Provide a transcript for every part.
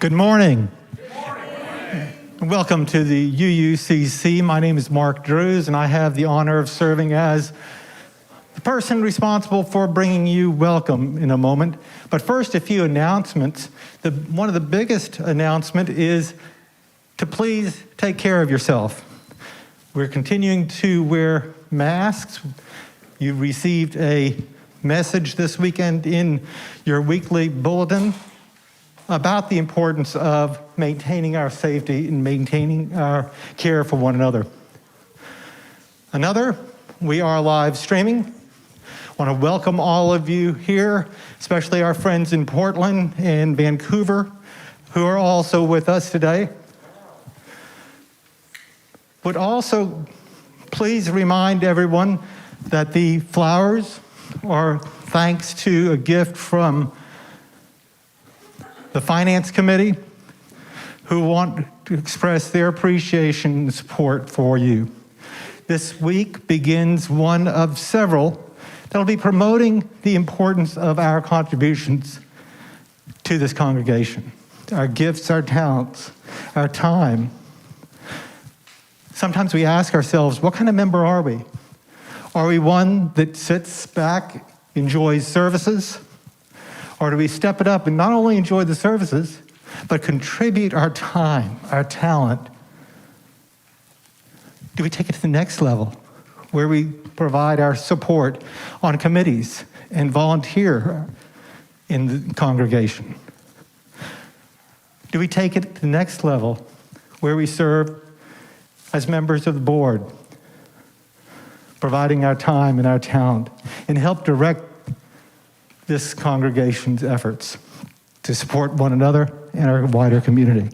Good morning. Good morning. Welcome to the UUCC. My name is Mark Drews, and I have the honor of serving as the person responsible for bringing you welcome in a moment. But first, a few announcements. One of the biggest announcement is to please take care of yourself. We're continuing to wear masks. You received a message this weekend in your weekly bulletin about the importance of maintaining our safety and maintaining our care for one another. We are live streaming. I want to welcome all of you here, especially our friends in Portland and Vancouver, who are also with us today. Would also please remind everyone that the flowers are thanks to a gift from the Finance Committee, who want to express their appreciation and support for you. This week begins one of several that will be promoting the importance of our contributions to this congregation, our gifts, our talents, our time. Sometimes we ask ourselves, what kind of member are we? Are we one that sits back, enjoys services? Or do we step it up and not only enjoy the services, but contribute our time, our talent? Do we take it to the next level, where we provide our support on committees and volunteer in the congregation? Do we take it to the next level, where we serve as members of the board, providing our time and our talent, and help direct this congregation's efforts to support one another and our wider community?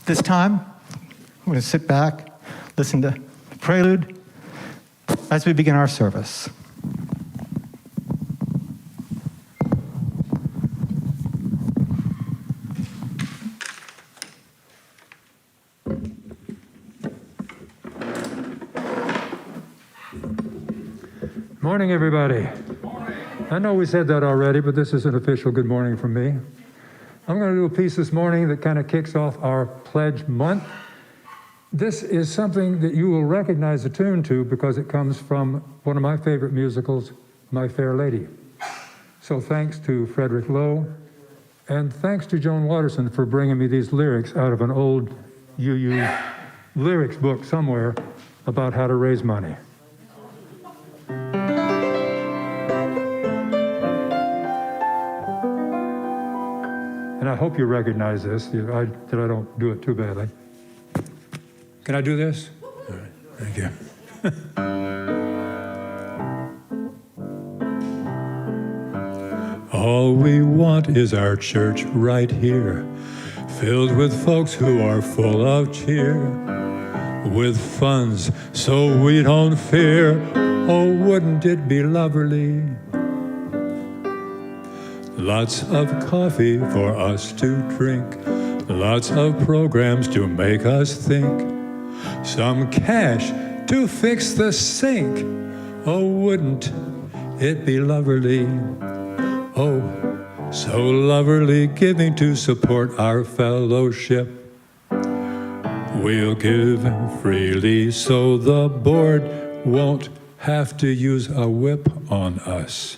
This time, we're going to sit back, listen to the prelude as we begin our service. Morning, everybody. Morning. I know we said that already, but this is an official good morning from me. I'm going to do a piece this morning that kind of kicks off our pledge month. This is something that you will recognize the tune to because it comes from one of my favorite musicals, My Fair Lady. So thanks to Frederick Lowe, and thanks to Joan Watterson for bringing me these lyrics out of an old UU lyrics book somewhere about how to raise money. And I hope you recognize this, that I don't do it too badly. Can I do this? All right, thank you. All we want is our church right here, filled with folks who are full of cheer, with funds so we don't fear. Oh, wouldn't it be lovely? Lots of coffee for us to drink, lots of programs to make us think, some cash to fix the sink. Oh, wouldn't it be lovely? Oh, so lovely, giving to support our fellowship. We'll give freely so the board won't have to use a whip on us.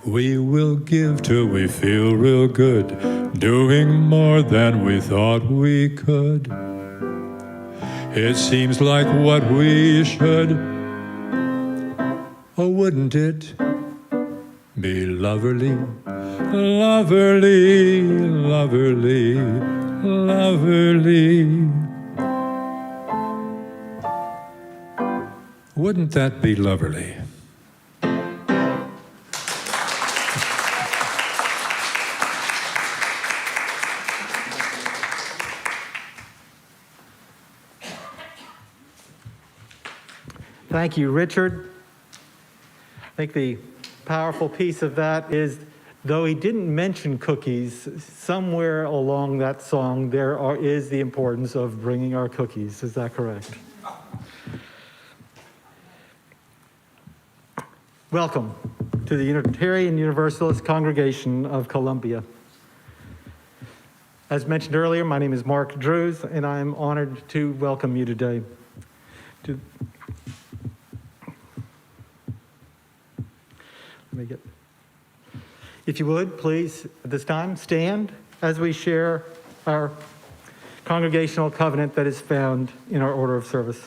We will give till we feel real good, doing more than we thought we could. It seems like what we should. Oh, wouldn't it be lovely? Lovely, lovely, lovely. Wouldn't that be lovely? Thank you, Richard. I think the powerful piece of that is, though he didn't mention cookies, somewhere along that song is the importance of bringing our cookies. Is that correct? Welcome to the Unitarian Universalist Congregation of Columbia. As mentioned earlier, my name is Mark Drews, and I'm honored to welcome you today. If you would, please, at this time, stand as we share our congregational covenant that is found in our order of service.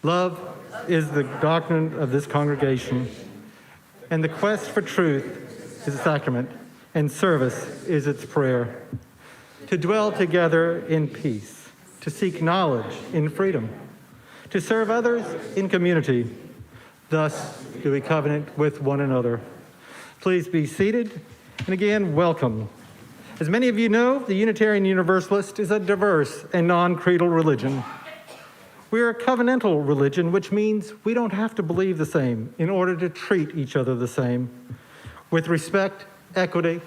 Love is the doctrine of this congregation, and the quest for truth is a sacrament, and service is its prayer. To dwell together in peace, to seek knowledge in freedom, to serve others in community. Thus do we covenant with one another. Please be seated, and again, welcome. As many of you know, the Unitarian Universalist is a diverse and non-creedal religion. We are a covenantal religion, which means we don't have to believe the same in order to treat each other the same, with respect, equity,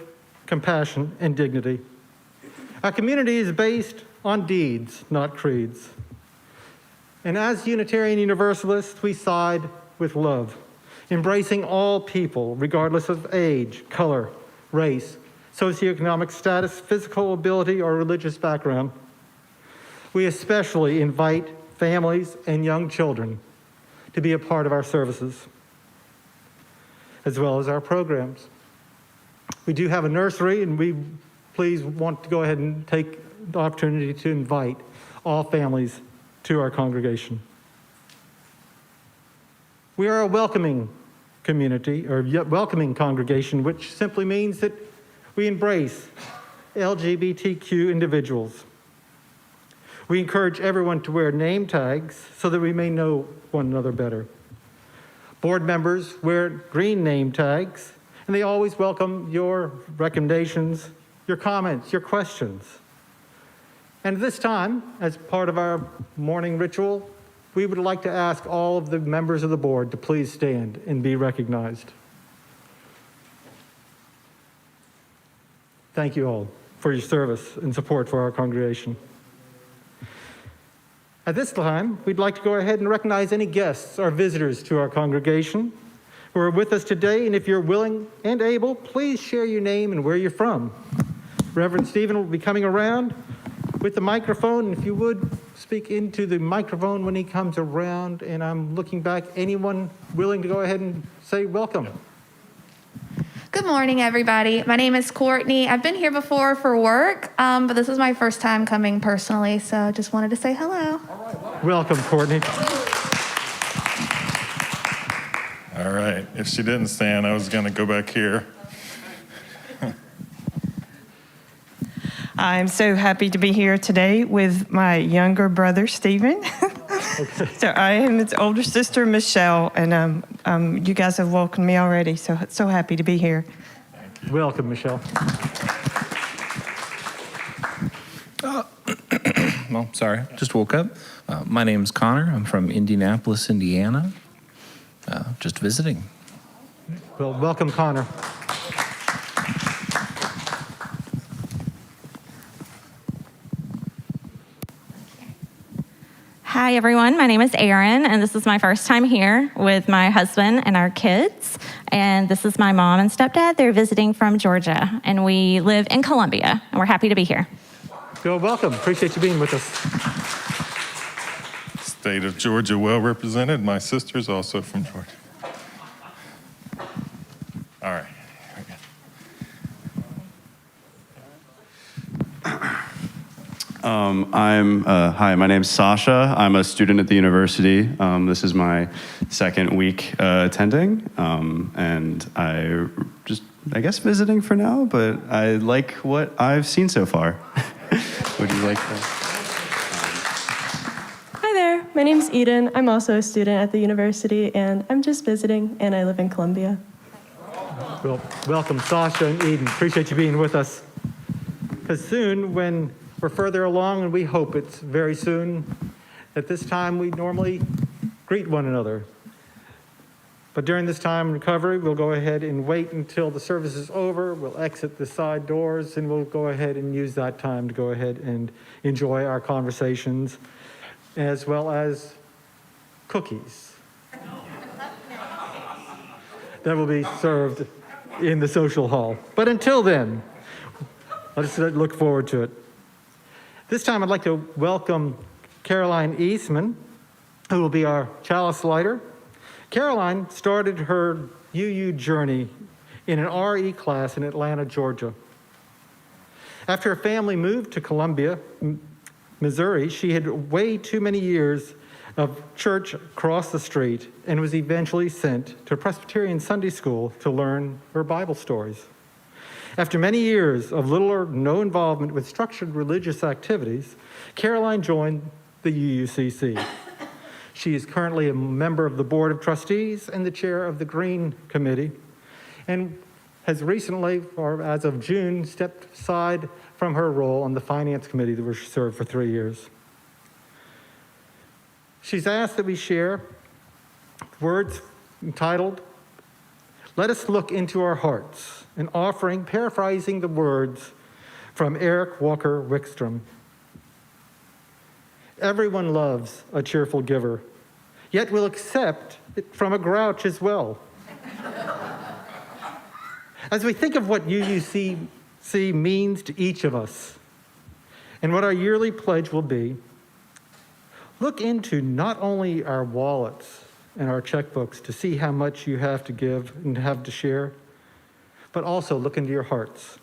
compassion, and dignity. Our community is based on deeds, not creeds. And as Unitarian Universalists, we side with love, embracing all people, regardless of age, color, race, socioeconomic status, physical ability, or religious background. We especially invite families and young children to be a part of our services, as well as our programs. We do have a nursery, and we please want to go ahead and take the opportunity to invite all families to our congregation. We are a welcoming community, or welcoming congregation, which simply means that we embrace LGBTQ individuals. We encourage everyone to wear name tags so that we may know one another better. Board members wear green name tags, and they always welcome your recommendations, your comments, your questions. And at this time, as part of our morning ritual, we would like to ask all of the members of the board to please stand and be recognized. Thank you all for your service and support for our congregation. At this time, we'd like to go ahead and recognize any guests or visitors to our congregation who are with us today, and if you're willing and able, please share your name and where you're from. Reverend Stephen will be coming around with the microphone, and if you would, speak into the microphone when he comes around, and I'm looking back. Anyone willing to go ahead and say welcome? Good morning, everybody. My name is Courtney. I've been here before for work, but this is my first time coming personally, so I just wanted to say hello. Welcome, Courtney. All right. If she didn't stand, I was going to go back here. I'm so happy to be here today with my younger brother, Stephen. So I am his older sister, Michelle, and you guys have welcomed me already, so happy to be here. Welcome, Michelle. Well, sorry, just woke up. My name's Connor. I'm from Indianapolis, Indiana. Just visiting. Well, welcome, Connor. Hi, everyone. My name is Erin, and this is my first time here with my husband and our kids. And this is my mom and stepdad. They're visiting from Georgia, and we live in Columbia, and we're happy to be here. Well, welcome. Appreciate you being with us. State of Georgia well represented. My sister's also from Georgia. All right. Hi, my name's Sasha. I'm a student at the university. This is my second week attending, and I guess visiting for now, but I like what I've seen so far. Would you like that? Hi there, my name's Eden. I'm also a student at the university, and I'm just visiting, and I live in Columbia. Well, welcome, Sasha and Eden. Appreciate you being with us. Because soon, when we're further along, and we hope it's very soon, at this time we normally greet one another. But during this time in recovery, we'll go ahead and wait until the service is over. We'll exit the side doors, and we'll go ahead and use that time to go ahead and enjoy our conversations, as well as cookies that will be served in the social hall. But until then, let's look forward to it. This time I'd like to welcome Caroline Eastman, who will be our Chalice lighter. Caroline started her UU journey in an RE class in Atlanta, Georgia. After her family moved to Columbia, Missouri, she had way too many years of church across the street and was eventually sent to a Presbyterian Sunday school to learn her Bible stories. After many years of little or no involvement with structured religious activities, Caroline joined the UUCC. She is currently a member of the Board of Trustees and the chair of the Green Committee, and has recently, or as of June, stepped aside from her role on the Finance Committee that was served for 3 years. She's asked that we share words entitled, "Let Us Look Into Our Hearts," an offering paraphrasing the words from Eric Walker Wickstrom. Everyone loves a cheerful giver, yet will accept it from a grouch as well. As we think of what UUCC means to each of us and what our yearly pledge will be, look into not only our wallets and our checkbooks to see how much you have to give and have to share, but also look into your hearts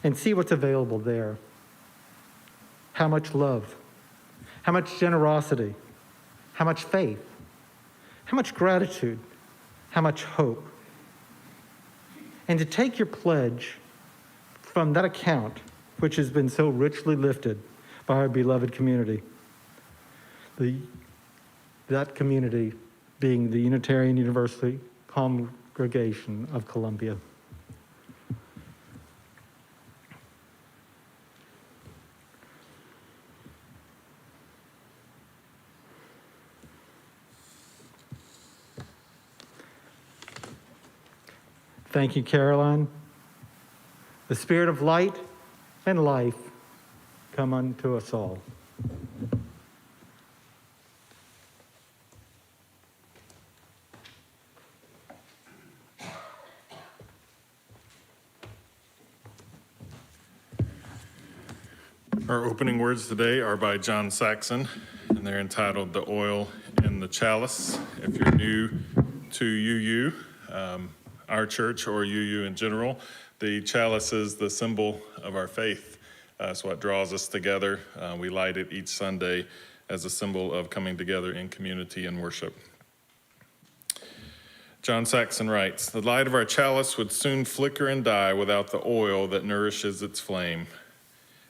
and see what's available there. How much love, how much generosity, how much faith, how much gratitude, how much hope. And to take your pledge from that account, which has been so richly lifted by our beloved community, that community being the Unitarian Universal Congregation of Columbia. Thank you, Caroline. The Spirit of light and life come unto us all. Our opening words today are by John Saxon, and they're entitled "The Oil in the Chalice." If you're new to UU, our church, or UU in general, the chalice is the symbol of our faith. It's what draws us together. We light it each Sunday as a symbol of coming together in community and worship. John Saxon writes, "The light of our chalice would soon flicker and die without the oil that nourishes its flame.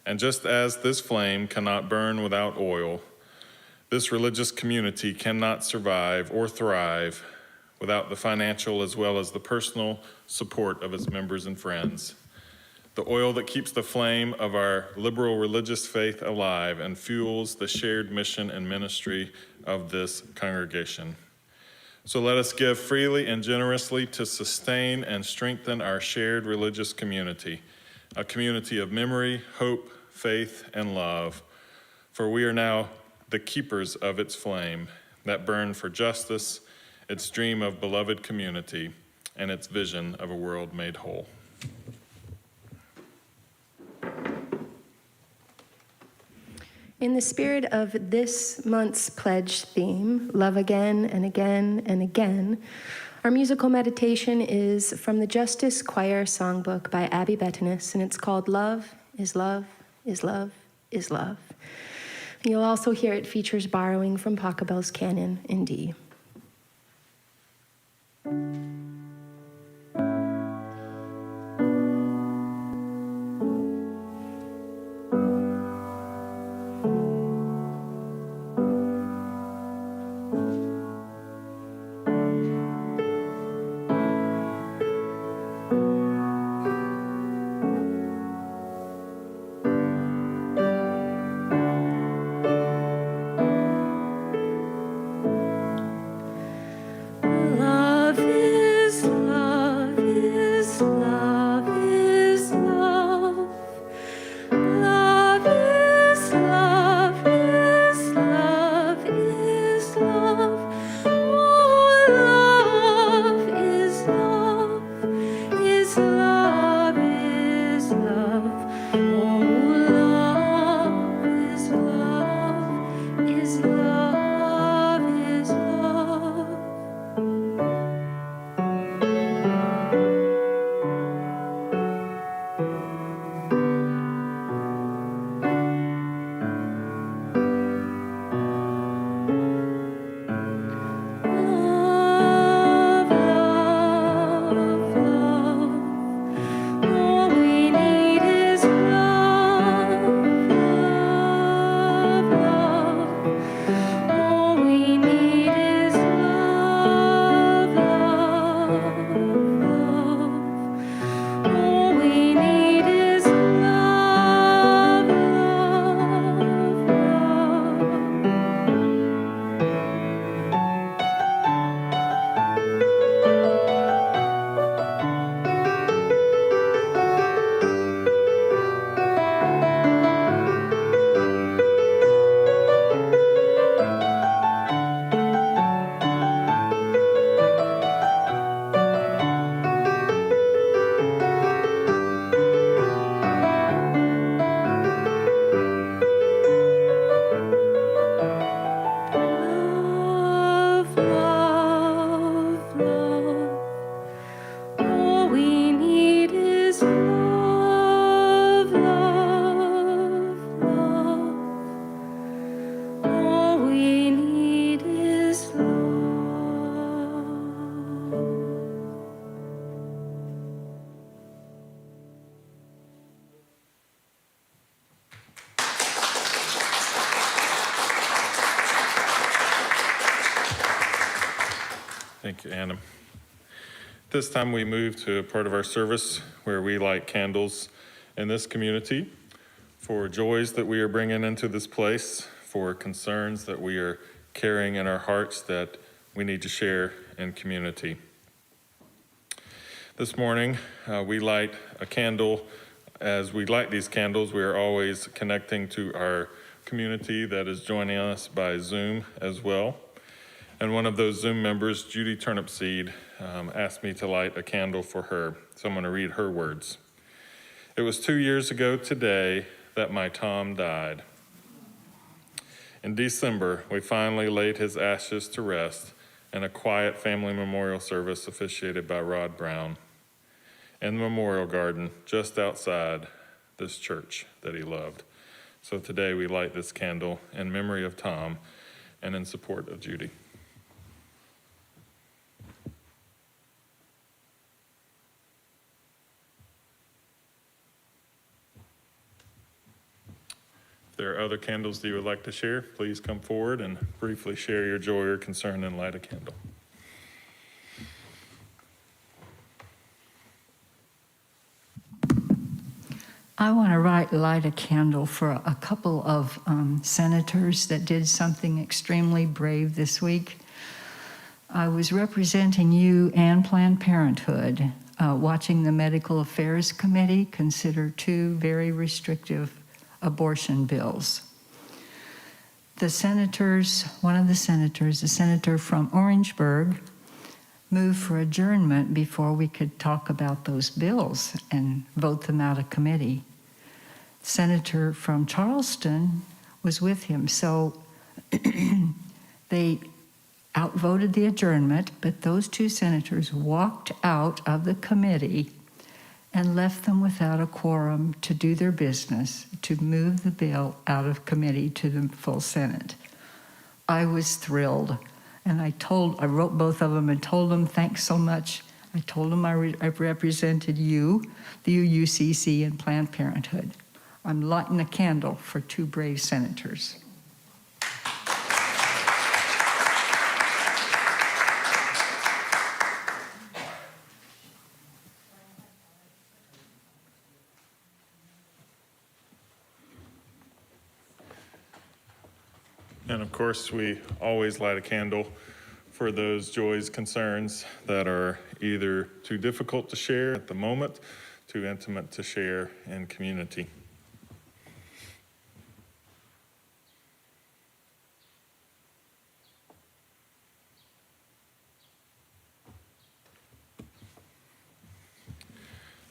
And just as this flame cannot burn without oil, this religious community cannot survive or thrive without the financial as well as the personal support of its members and friends. The oil that keeps the flame of our liberal religious faith alive and fuels the shared mission and ministry of this congregation. So let us give freely and generously to sustain and strengthen our shared religious community, a community of memory, hope, faith, and love, for we are now the keepers of its flame that burn for justice, its dream of beloved community, and its vision of a world made whole." In the spirit of this month's pledge theme, Love Again and Again and Again, our musical meditation is from the Justice Choir Songbook by Abby Bettinus, and it's called "Love is Love is Love is Love." You'll also hear it features borrowing from Pachelbel's Canon in D. Thank you, Anna. This time we move to a part of our service where we light candles in this community for joys that we are bringing into this place, for concerns that we are carrying in our hearts that we need to share in community. This morning, we light a candle. As we light these candles, we are always connecting to our community that is joining us by Zoom as well. And one of those Zoom members, Judy Turnipseed, asked me to light a candle for her. So I'm going to read her words. It was 2 years ago today that my Tom died. In December, we finally laid his ashes to rest in a quiet family memorial service officiated by Rod Brown in the memorial garden just outside this church that he loved. So today we light this candle in memory of Tom and in support of Judy. If there are other candles that you would like to share, please come forward and briefly share your joy or concern and light a candle. I want to light a candle for a couple of senators that did something extremely brave this week. I was representing you and Planned Parenthood, watching the Medical Affairs Committee consider two very restrictive abortion bills. The senators, one of the senators, a senator from Orangeburg, moved for adjournment before we could talk about those bills and vote them out of committee. Senator from Charleston was with him, so they outvoted the adjournment, but those two senators walked out of the committee and left them without a quorum to do their business, to move the bill out of committee to the full Senate. I was thrilled, and I wrote both of them and told them, thanks so much. I told them I represented you, the UUCC, and Planned Parenthood. I'm lighting a candle for two brave senators. And of course, we always light a candle for those joys, concerns that are either too difficult to share at the moment, too intimate to share in community.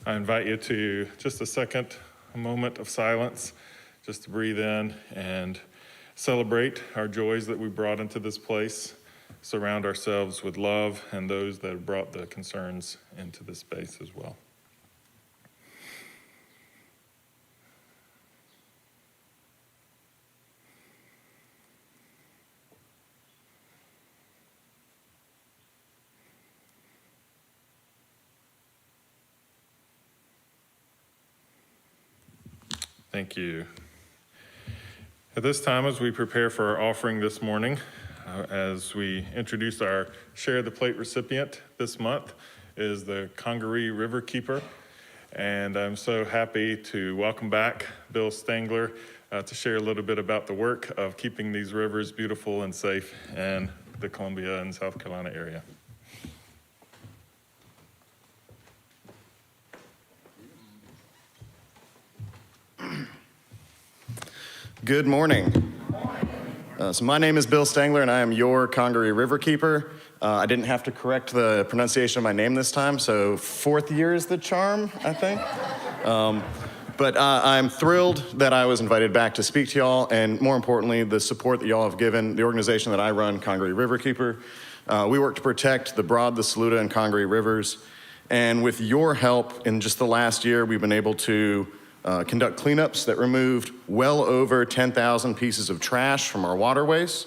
I invite you to just a moment of silence, just to breathe in and celebrate our joys that we brought into this place, surround ourselves with love and those that have brought the concerns into this space as well. Thank you. At this time, as we prepare for our offering this morning, as we introduce our Share the Plate recipient this month is the Kangaroo River Keeper. And I'm so happy to welcome back Bill Stengler to share a little bit about the work of keeping these rivers beautiful and safe in the Columbia and South Carolina area. Good morning. So my name is Bill Stengler, and I am your Kangaroo River Keeper. I didn't have to correct the pronunciation of my name this time, so 4th year is the charm, I think. But I'm thrilled that I was invited back to speak to y'all, and more importantly, the support that y'all have given the organization that I run, Kangaroo River Keeper. We work to protect the Broad, the Saluda, and Kangaroo rivers. And with your help, in just the last year, we've been able to conduct cleanups that removed well over 10,000 pieces of trash from our waterways.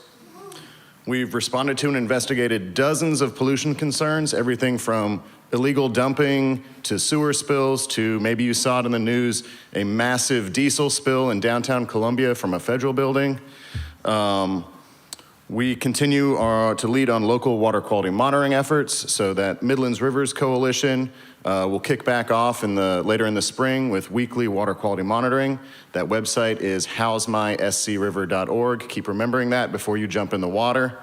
We've responded to and investigated dozens of pollution concerns, everything from illegal dumping to sewer spills to, maybe you saw it in the news, a massive diesel spill in downtown Columbia from a federal building. We continue to lead on local water quality monitoring efforts, so that Midlands Rivers Coalition will kick back off later in the spring with weekly water quality monitoring. That website is howsmyscriver.org. Keep remembering that before you jump in the water.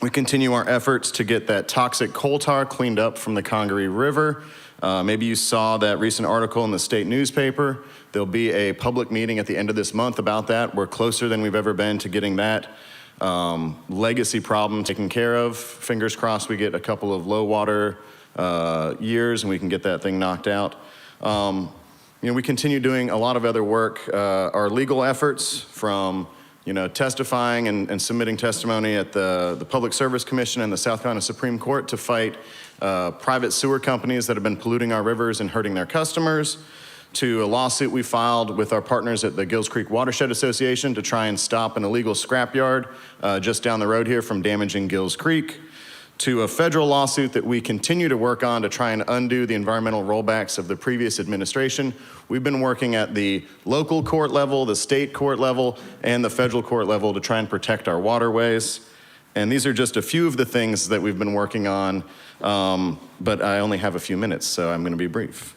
We continue our efforts to get that toxic coal tar cleaned up from the Kangaroo River. Maybe you saw that recent article in the state newspaper. There'll be a public meeting at the end of this month about that. We're closer than we've ever been to getting that legacy problem taken care of. Fingers crossed we get a couple of low water years and we can get that thing knocked out. We continue doing a lot of other work. Our legal efforts from testifying and submitting testimony at the Public Service Commission and the South Carolina Supreme Court to fight private sewer companies that have been polluting our rivers and hurting their customers, to a lawsuit we filed with our partners at the Gills Creek Watershed Association to try and stop an illegal scrapyard just down the road here from damaging Gills Creek, to a federal lawsuit that we continue to work on to try and undo the environmental rollbacks of the previous administration. We've been working at the local court level, the state court level, and the federal court level to try and protect our waterways. And these are just a few of the things that we've been working on, but I only have a few minutes, so I'm going to be brief.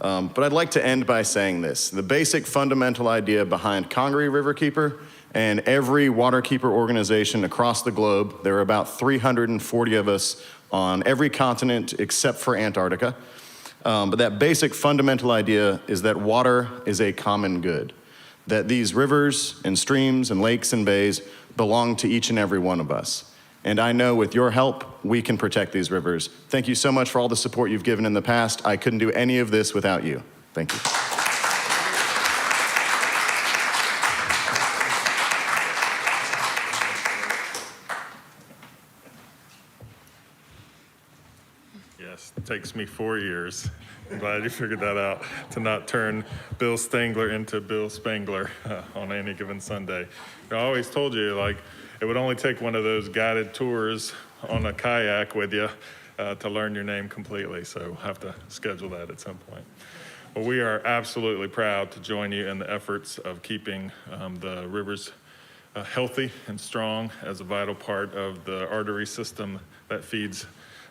But I'd like to end by saying this. The basic fundamental idea behind Kangaroo Riverkeeper and every waterkeeper organization across the globe, there are about 340 of us on every continent except for Antarctica. But that basic fundamental idea is that water is a common good, that these rivers and streams and lakes and bays belong to each and every one of us. And I know with your help, we can protect these rivers. Thank you so much for all the support you've given in the past. I couldn't do any of this without you. Thank you. Yes, it takes me 4 years. I'm glad you figured that out, to not turn Bill Stangler into Bill Spangler on any given Sunday. I always told you, it would only take one of those guided tours on a kayak with you to learn your name completely, so we'll have to schedule that at some point. Well, we are absolutely proud to join you in the efforts of keeping the rivers healthy and strong as a vital part of the artery system that feeds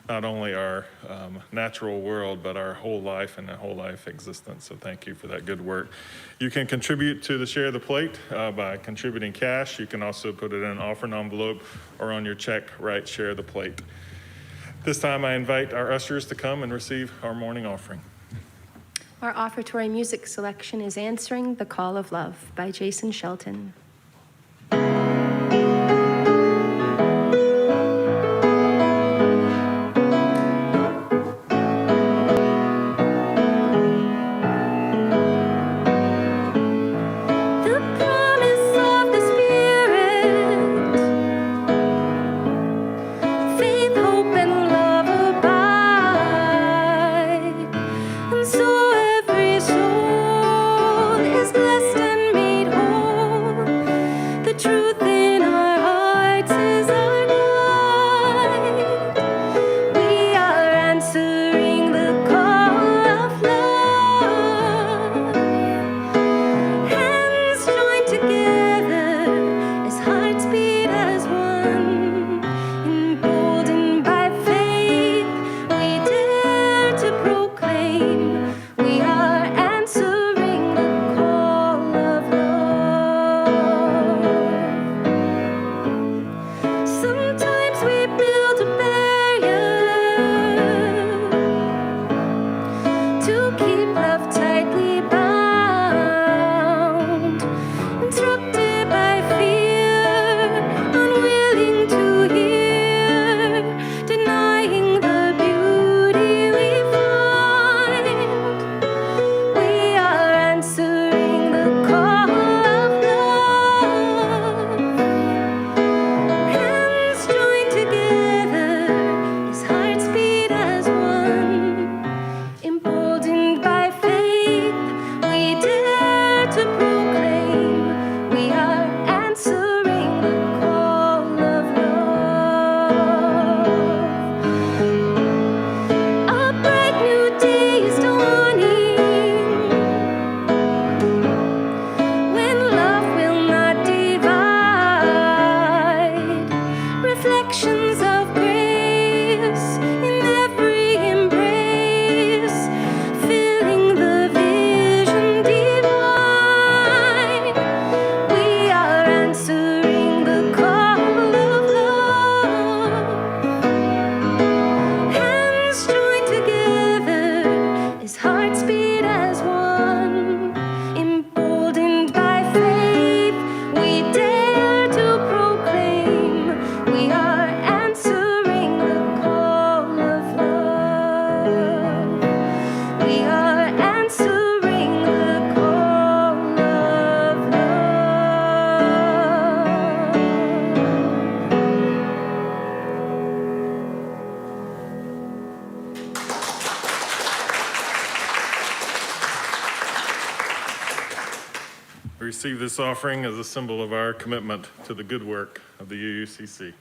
not only our natural world, but our whole life and our whole life existence. So thank you for that good work. You can contribute to the Share the Plate by contributing cash. You can also put it in an offering envelope or on your check, write Share the Plate. This time I invite our ushers to come and receive our morning offering. Our offertory music selection is Answering the Call of Love by Jason Shelton. So every soul is blessed and made whole. We receive this offering as a symbol of our commitment to the good work of the UUCC.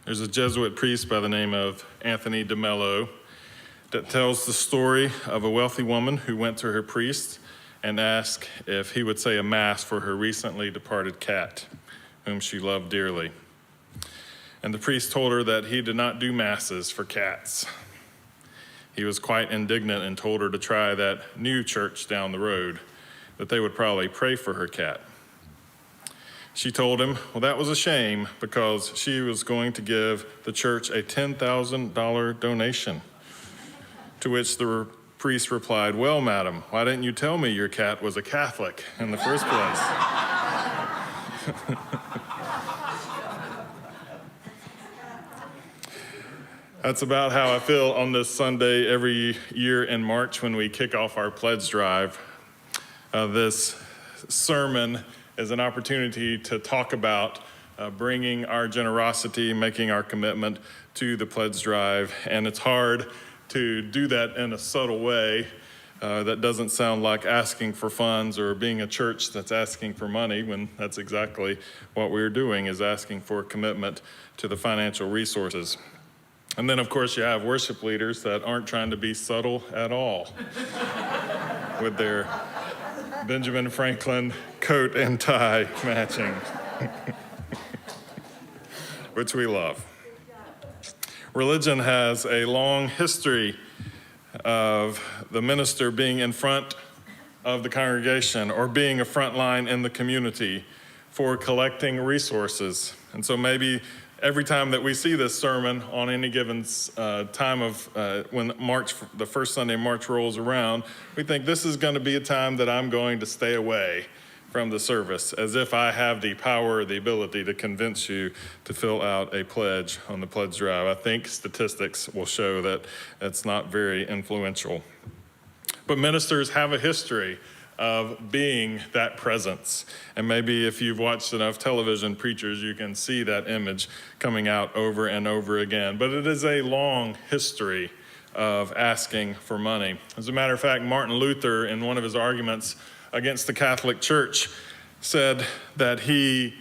There's a Jesuit priest by the name of Anthony de Mello that tells the story of a wealthy woman who went to her priest and asked if he would say a mass for her recently departed cat, whom she loved dearly. And the priest told her that he did not do masses for cats. He was quite indignant and told her to try that new church down the road, that they would probably pray for her cat. She told him, well, that was a shame because she was going to give the church a $10,000 donation. To which the priest replied, well, madam, why didn't you tell me your cat was a Catholic in the first place? That's about how I feel on this Sunday every year in March when we kick off our pledge drive. This sermon is an opportunity to talk about bringing our generosity, making our commitment to the pledge drive. And it's hard to do that in a subtle way that doesn't sound like asking for funds or being a church that's asking for money, when that's exactly what we're doing, is asking for commitment to the financial resources. And then, of course, you have worship leaders that aren't trying to be subtle at all with their Benjamin Franklin coat and tie matching, which we love. Religion has a long history of the minister being in front of the congregation or being a front line in the community for collecting resources. And so maybe every time that we see this sermon on any given time of when March, the first Sunday in March rolls around, we think this is going to be a time that I'm going to stay away from the service, as if I have the power or the ability to convince you to fill out a pledge on the pledge drive. I think statistics will show that it's not very influential. But ministers have a history of being that presence. And maybe if you've watched enough television preachers, you can see that image coming out over and over again. But it is a long history of asking for money. As a matter of fact, Martin Luther, in one of his arguments against the Catholic Church, said that he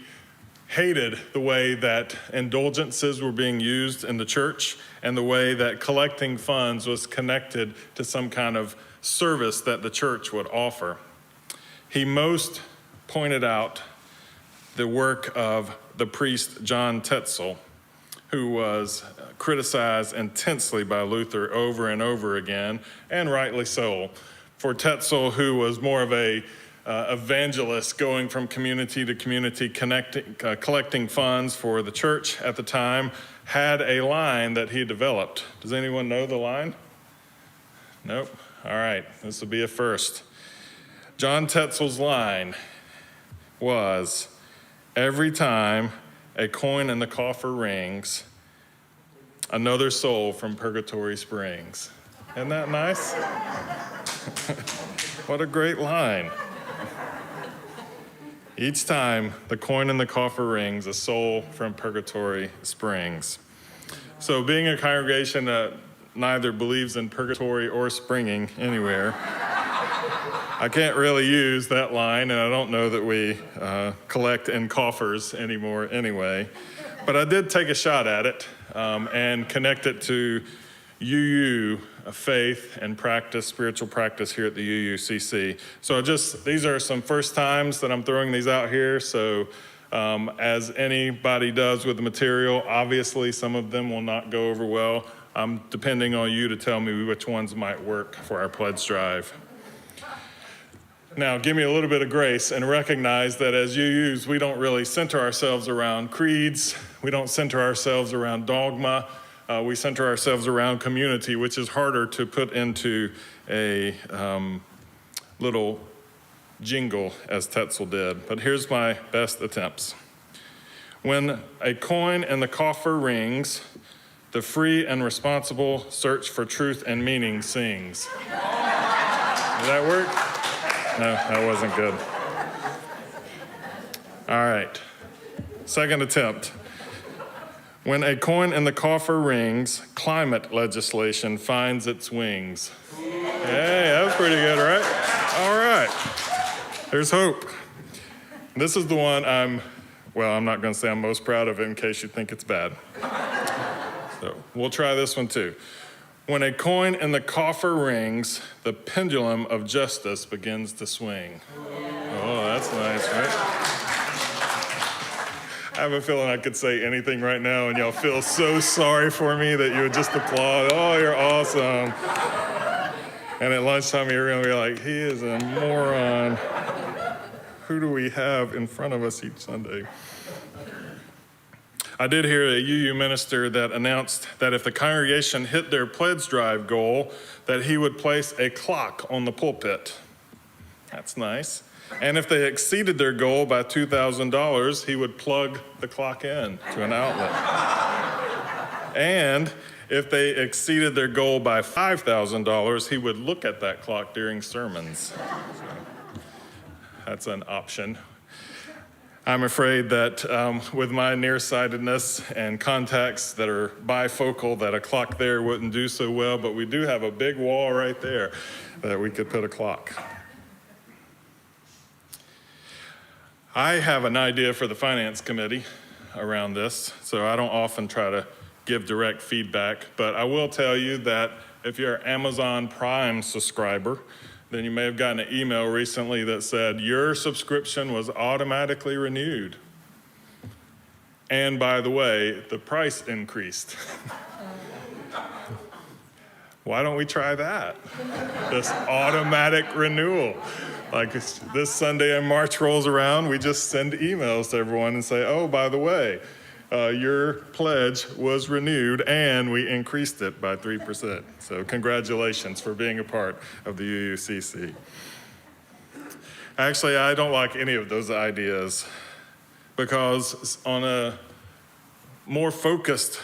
hated the way that indulgences were being used in the church and the way that collecting funds was connected to some kind of service that the church would offer. He most pointed out the work of the priest John Tetzel, who was criticized intensely by Luther over and over again, and rightly so. For Tetzel, who was more of a evangelist going from community to community, collecting funds for the church at the time, had a line that he developed. Does anyone know the line? Nope. All right, this will be a first. John Tetzel's line was, every time a coin in the coffer rings, another soul from purgatory springs. Isn't that nice? What a great line. Each time the coin in the coffer rings, a soul from purgatory springs. So being a congregation that neither believes in purgatory or springing anywhere, I can't really use that line, and I don't know that we collect in coffers anymore anyway. But I did take a shot at it and connect it to UU faith and practice, spiritual practice here at the UUCC. So these are some first times that I'm throwing these out here. So as anybody does with the material, obviously some of them will not go over well. I'm depending on you to tell me which ones might work for our pledge drive. Now, give me a little bit of grace and recognize that as UUs, we don't really center ourselves around creeds. We don't center ourselves around dogma. We center ourselves around community, which is harder to put into a little jingle as Tetzel did. But here's my best attempts. When a coin in the coffer rings, the free and responsible search for truth and meaning sings. Did that work? No, that wasn't good. All right. Second attempt. When a coin in the coffer rings, climate legislation finds its wings. Hey, that was pretty good, right? All right. There's hope. This is the one I'm not going to say I'm most proud of it in case you think it's bad. So we'll try this one too. When a coin in the coffer rings, the pendulum of justice begins to swing. Oh, that's nice, right? I have a feeling I could say anything right now and y'all feel so sorry for me that you would just applaud. Oh, you're awesome. And at lunchtime, you're going to be like, he is a moron. Who do we have in front of us each Sunday? I did hear a UU minister that announced that if the congregation hit their pledge drive goal, that he would place a clock on the pulpit. That's nice. And if they exceeded their goal by $2,000, he would plug the clock in to an outlet. And if they exceeded their goal by $5,000, he would look at that clock during sermons. So that's an option. I'm afraid that with my nearsightedness and contacts that are bifocal, that a clock there wouldn't do so well, but we do have a big wall right there that we could put a clock. I have an idea for the finance committee around this, so I don't often try to give direct feedback, but I will tell you that if you're an Amazon Prime subscriber, then you may have gotten an email recently that said your subscription was automatically renewed. And by the way, the price increased. Why don't we try that? This automatic renewal. Like this Sunday and March rolls around, we just send emails to everyone and say, oh, by the way, your pledge was renewed and we increased it by 3%. So congratulations for being a part of the UUCC. Actually, I don't like any of those ideas because on a more focused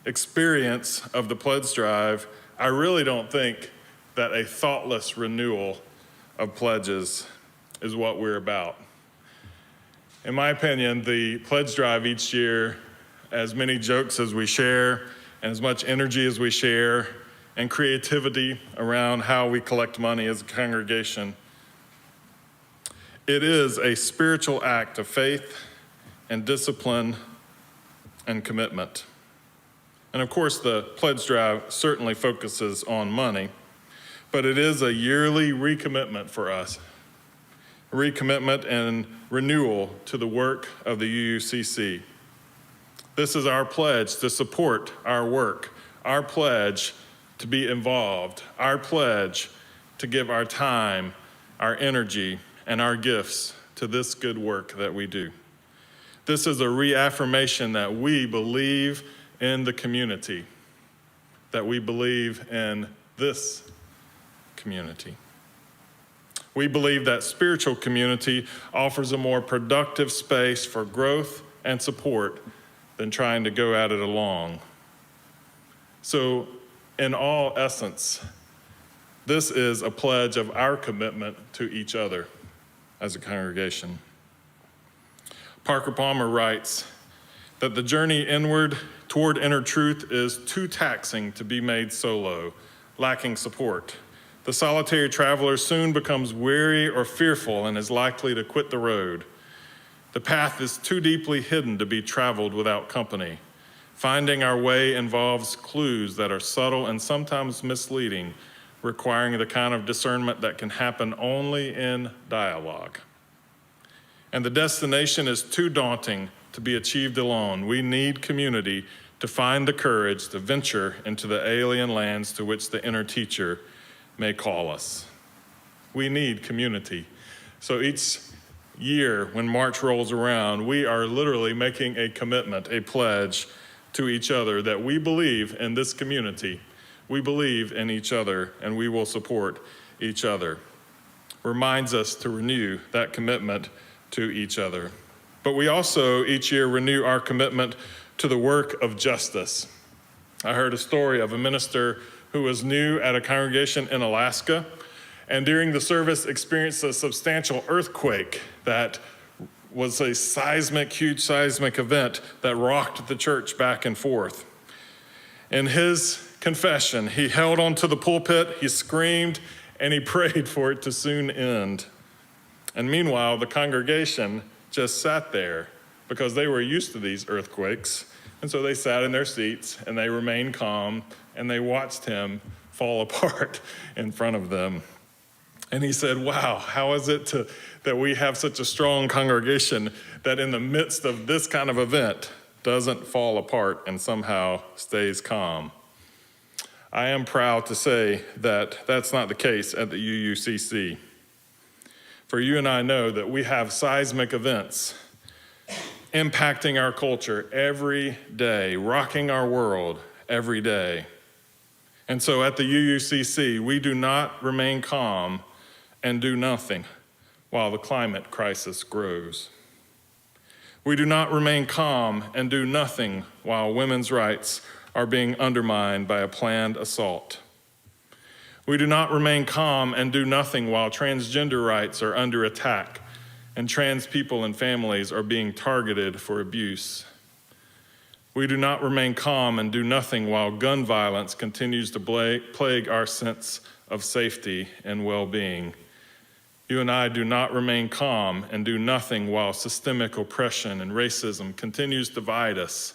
experience of the pledge drive, I really don't think that a thoughtless renewal of pledges is what we're about. In my opinion, the pledge drive each year, as many jokes as we share, and as much energy as we share, and creativity around how we collect money as a congregation, it is a spiritual act of faith and discipline and commitment. And of course, the pledge drive certainly focuses on money, but it is a yearly recommitment for us. Recommitment and renewal to the work of the UUCC. This is our pledge to support our work, our pledge to be involved, our pledge to give our time, our energy, and our gifts to this good work that we do. This is a reaffirmation that we believe in the community, that we believe in this community. We believe that spiritual community offers a more productive space for growth and support than trying to go at it alone. So, in all essence, this is a pledge of our commitment to each other as a congregation. Parker Palmer writes that the journey inward toward inner truth is too taxing to be made solo, lacking support. The solitary traveler soon becomes weary or fearful and is likely to quit the road. The path is too deeply hidden to be traveled without company. Finding our way involves clues that are subtle and sometimes misleading, requiring the kind of discernment that can happen only in dialogue. And the destination is too daunting to be achieved alone. We need community to find the courage to venture into the alien lands to which the inner teacher may call us. We need community. So each year when March rolls around, we are literally making a commitment, a pledge to each other that we believe in this community. We believe in each other and we will support each other. Reminds us to renew that commitment to each other. But we also each year renew our commitment to the work of justice. I heard a story of a minister who was new at a congregation in Alaska, and during the service experienced a substantial earthquake that was a huge seismic event that rocked the church back and forth. In his confession, he held onto the pulpit, he screamed, and he prayed for it to soon end. And meanwhile, the congregation just sat there because they were used to these earthquakes. And so they sat in their seats and they remained calm and they watched him fall apart in front of them. And he said, wow, how is it that we have such a strong congregation that in the midst of this kind of event doesn't fall apart and somehow stays calm? I am proud to say that that's not the case at the UUCC. For you and I know that we have seismic events impacting our culture every day, rocking our world every day. And so at the UUCC, we do not remain calm and do nothing while the climate crisis grows. We do not remain calm and do nothing while women's rights are being undermined by a planned assault. We do not remain calm and do nothing while transgender rights are under attack and trans people and families are being targeted for abuse. We do not remain calm and do nothing while gun violence continues to plague our sense of safety and well-being. You and I do not remain calm and do nothing while systemic oppression and racism continues to divide us.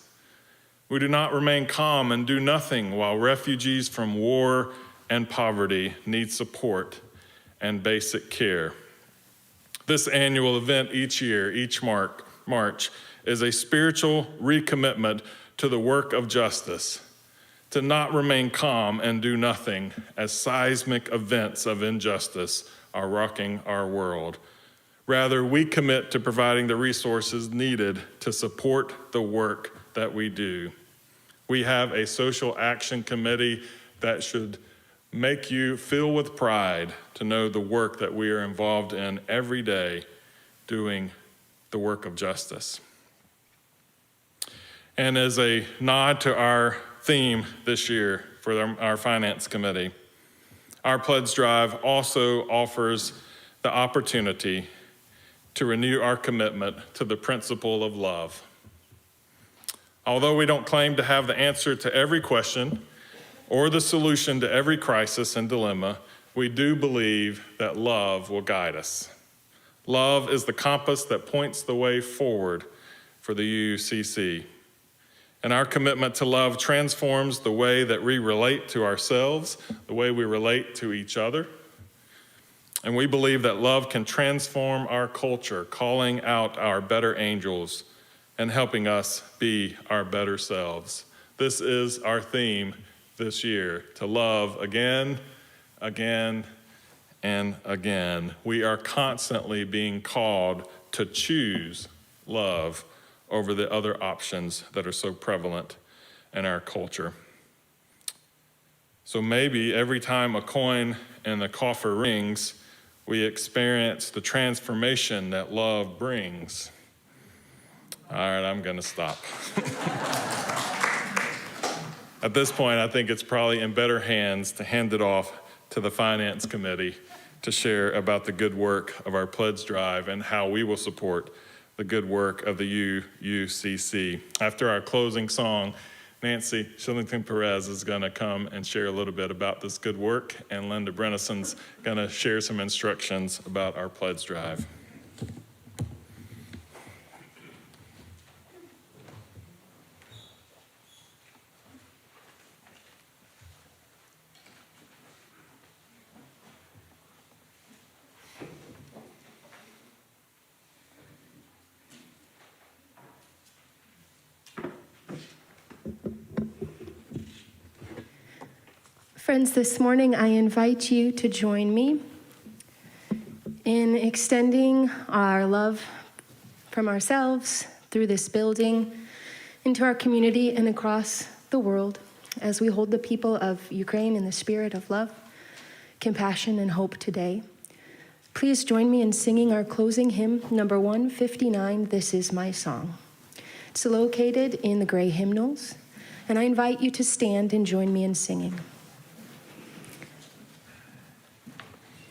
We do not remain calm and do nothing while refugees from war and poverty need support and basic care. This annual event each year, each March, is a spiritual recommitment to the work of justice, to not remain calm and do nothing as seismic events of injustice are rocking our world. Rather, we commit to providing the resources needed to support the work that we do. We have a social action committee that should make you feel with pride to know the work that we are involved in every day doing the work of justice. And as a nod to our theme this year for our finance committee, our pledge drive also offers the opportunity to renew our commitment to the principle of love. Although we don't claim to have the answer to every question or the solution to every crisis and dilemma, we do believe that love will guide us. Love is the compass that points the way forward for the UUCC. And our commitment to love transforms the way that we relate to ourselves, the way we relate to each other. And we believe that love can transform our culture, calling out our better angels and helping us be our better selves. This is our theme this year, to love again, again, and again. We are constantly being called to choose love over the other options that are so prevalent in our culture. So maybe every time a coin in the coffer rings, we experience the transformation that love brings. All right, I'm gonna stop. At this point, I think it's probably in better hands to hand it off to the Finance Committee to share about the good work of our pledge drive and how we will support the good work of the UUCC. After our closing song, Nancy Shillington-Perez is gonna come and share a little bit about this good work, and Linda Brennison's gonna share some instructions about our pledge drive. Friends, this morning I invite you to join me in extending our love from ourselves through this building into our community and across the world as we hold the people of Ukraine in the spirit of love, compassion, and hope today. Please join me in singing our closing hymn, number 159, This Is My Song. It's located in the gray hymnals, and I invite you to stand and join me in singing.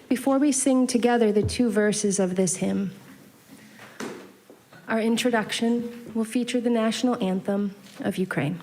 Before we sing together the two verses of this hymn, Our introduction will feature the national anthem of Ukraine.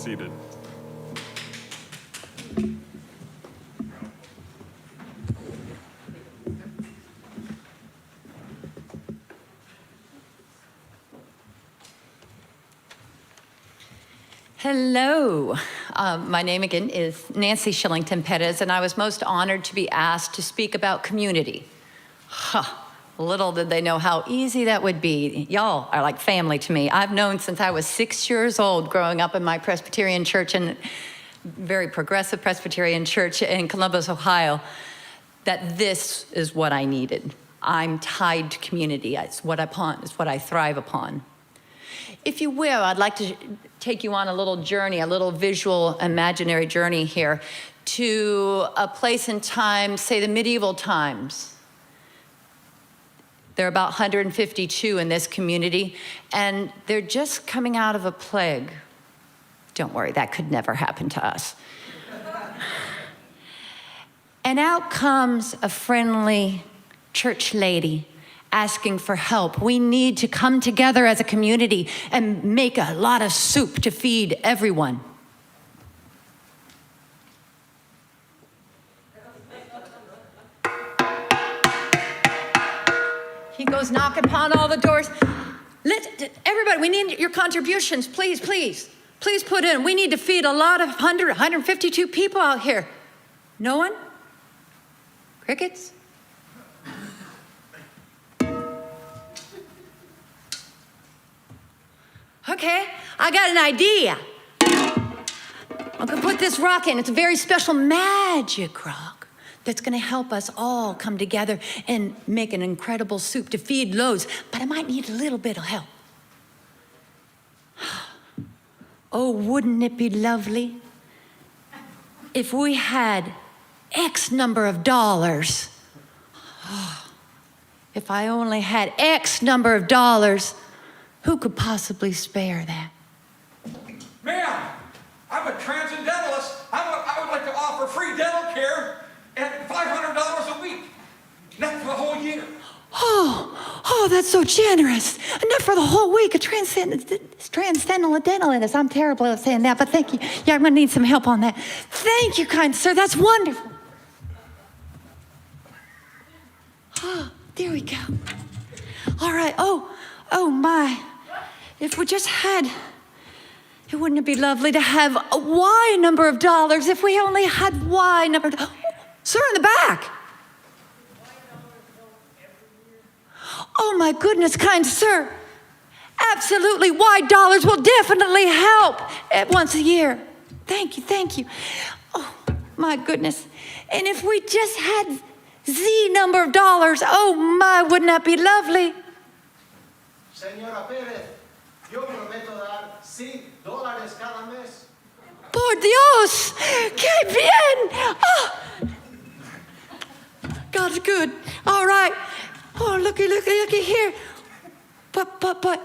seated. Hello. My name again is Nancy Shillington Perez, and I was most honored to be asked to speak about community. Little did they know how easy that would be. Y'all are like family to me. I've known since I was 6 years old, growing up in my Presbyterian church, and very progressive Presbyterian church in Columbus, Ohio, that this is what I needed. I'm tied to community. It's what I thrive upon. If you will, I'd like to take you on a little journey, a little visual, imaginary journey here to a place in time, say the medieval times. There are about 152 in this community, and they're just coming out of a plague. Don't worry, that could never happen to us. And out comes a friendly church lady asking for help. We need to come together as a community and make a lot of soup to feed everyone. He goes knocking upon all the doors. Everybody, we need your contributions, please, please. Please put in. We need to feed a lot of 152 people out here. No one? Crickets? Okay, I got an idea. I'm gonna put this rock in. It's a very special magic rock that's gonna help us all come together and make an incredible soup to feed loads, but I might need a little bit of help. Oh, wouldn't it be lovely if we had X number of dollars? If I only had X number of dollars, who could possibly spare that? Ma'am, I'm a transcendentalist. I would like to offer free dental care at $500 a week. That's for the whole year. Oh, that's so generous. Enough for the whole week. A transcendentalist. I'm terrible at saying that, but thank you. Yeah, I'm going to need some help on that. Thank you, kind sir. That's wonderful. Oh, there we go. All right. Oh my. If we just had, wouldn't it be lovely to have a Y number of dollars if we only had Y number of dollars? Sir, in the back. Oh my goodness, kind sir. Absolutely, Y dollars will definitely help at once a year. Thank you, thank you. Oh my goodness. And if we just had Z number of dollars, oh my, wouldn't that be lovely? Señora Pérez, yo prometo dar $100 cada mes. Por Dios, qué bien. Oh. God's good. All right. Oh, looky here. But.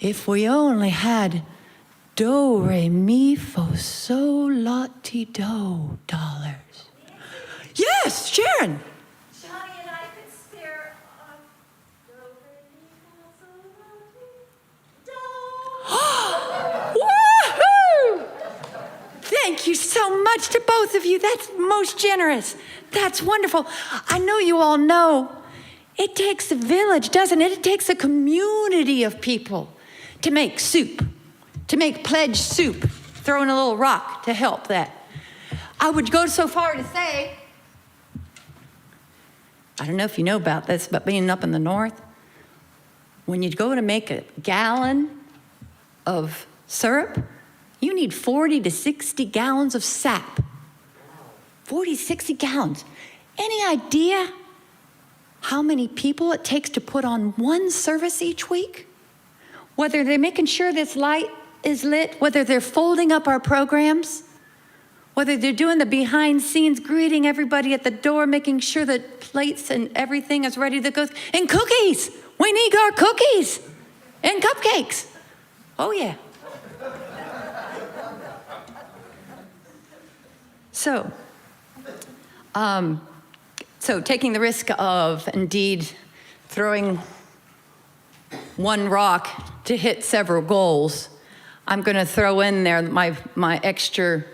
If we only had do, re, mi, fo, sol, la, ti, do dollars. Yes, Sharon. Johnny and I could spare do, re, mi, fo, sol, la, ti, do. Woohoo! Thank you so much to both of you. That's most generous. That's wonderful. I know you all know it takes a village, doesn't it? It takes a community of people to make soup, to make pledge soup, throw in a little rock to help that. I would go so far to say, I don't know if you know about this, but being up in the north, when you go to make a gallon of syrup, you need 40 to 60 gallons of sap. 40, 60 gallons. Any idea how many people it takes to put on one service each week? Whether they're making sure this light is lit, whether they're folding up our programs, whether they're doing the behind scenes, greeting everybody at the door, making sure that plates and everything is ready to go. And cookies. We need our cookies and cupcakes. Oh, yeah. So taking the risk of indeed throwing one rock to hit several goals, I'm going to throw in there my extra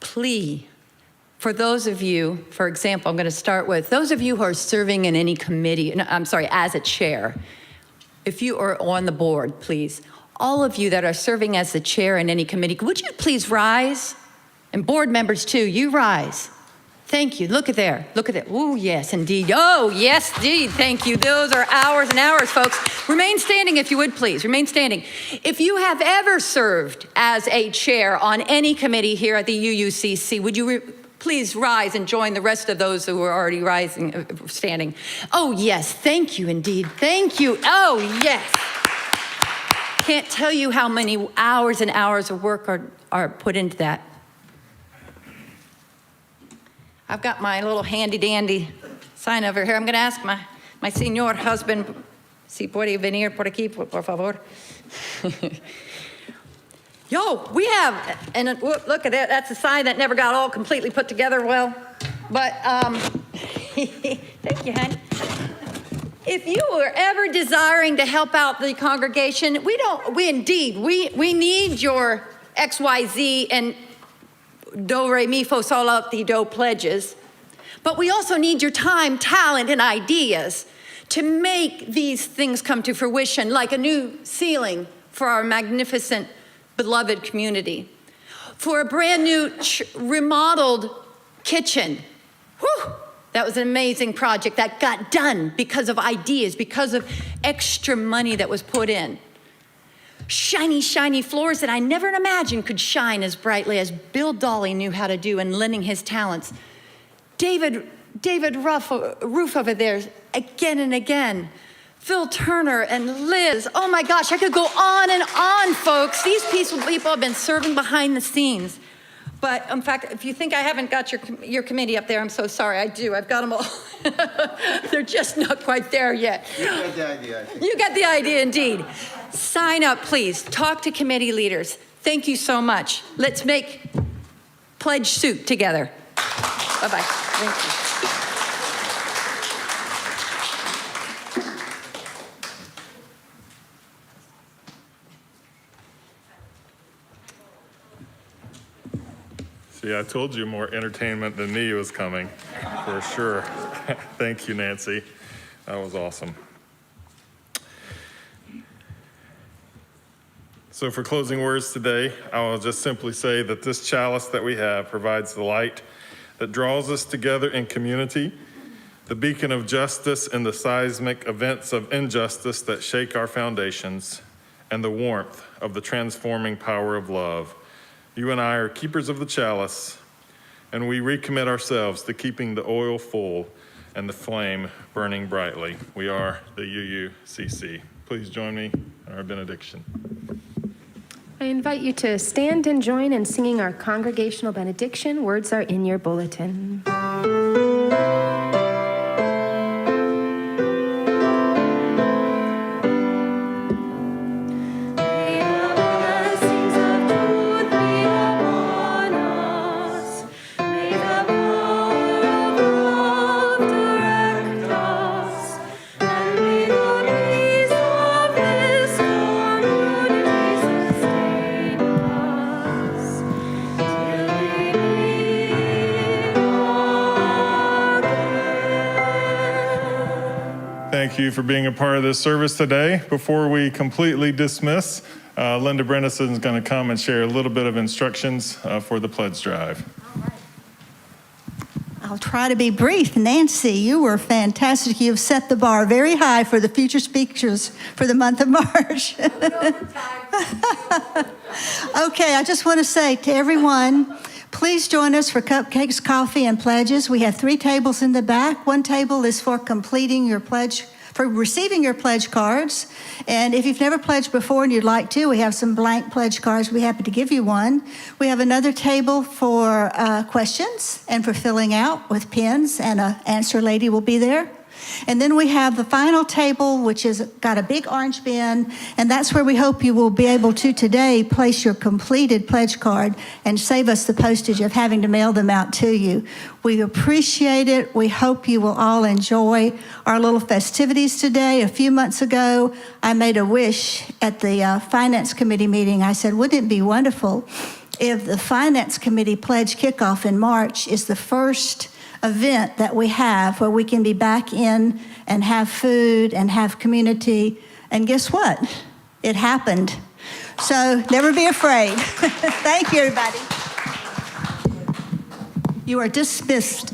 plea for those of you. For example, I'm going to start with those of you who are serving in any committee, as a chair. if you are on the board, please, all of you that are serving as the chair in any committee, would you please rise? And board members too, you rise. Thank you. Look at there. Look at that. Oh, yes, indeed. Oh, yes, indeed. Thank you. Those are hours and hours, folks. Remain standing if you would, please. Remain standing. If you have ever served as a chair on any committee here at the UUCC, would you please rise and join the rest of those who are already standing? Oh, yes. Thank you, indeed. Thank you. Oh, yes. Can't tell you how many hours and hours of work are put into that. I've got my little handy-dandy sign over here. I'm going to ask my señor husband, si puede venir por aquí, por favor. Yo, we have, and look at that. That's a sign that never got all completely put together well. But, thank you, honey. If you were ever desiring to help out the congregation, we need your XYZ and do, re, mi, fo, sol, la, ti, do pledges. But we also need your time, talent, and ideas to make these things come to fruition, like a new ceiling for our magnificent, beloved community, for a brand new remodeled kitchen. Whew! That was an amazing project that got done because of ideas, because of extra money that was put in. Shiny, shiny floors that I never imagined could shine as brightly as Bill Dolly knew how to do in lending his talents. David Roof over there, again and again. Phil Turner and Liz. Oh my gosh, I could go on and on, folks. These people have been serving behind the scenes. But in fact, if you think I haven't got your committee up there, I'm so sorry. I do. I've got them all. They're just not quite there yet. You got the idea, I think. You got the idea, indeed. Sign up, please. Talk to committee leaders. Thank you so much. Let's make pledge soup together. Bye-bye. Thank you. See, I told you more entertainment than me was coming, for sure. Thank you, Nancy. That was awesome. So for closing words today, I will just simply say that this chalice that we have provides the light that draws us together in community, the beacon of justice in the seismic events of injustice that shake our foundations, and the warmth of the transforming power of love. You and I are keepers of the chalice, and we recommit ourselves to keeping the oil full and the flame burning brightly. We are the UUCC. Please join me in our benediction. I invite you to stand and join in singing our congregational benediction. Words are in your bulletin. Thank you for being a part of this service today. Before we completely dismiss, Linda Brennison is going to come and share a little bit of instructions for the pledge drive. I'll try to be brief. Nancy, you were fantastic. You've set the bar very high for the future speakers for the month of March. Okay, I just want to say to everyone, please join us for cupcakes, coffee, and pledges. We have 3 tables in the back. One table is for completing your pledge, for receiving your pledge cards. And if you've never pledged before and you'd like to, we have some blank pledge cards. We'd be happy to give you one. We have another table for questions and for filling out with pens, and an answer lady will be there. And then we have the final table, which has got a big orange bin, and that's where we hope you will be able to today place your completed pledge card and save us the postage of having to mail them out to you. We appreciate it. We hope you will all enjoy our little festivities today. A few months ago, I made a wish at the Finance Committee meeting. I said, wouldn't it be wonderful if the Finance Committee pledge kickoff in March is the first event that we have where we can be back in and have food and have community And guess what? It happened. So never be afraid. Thank you, everybody. You are dismissed.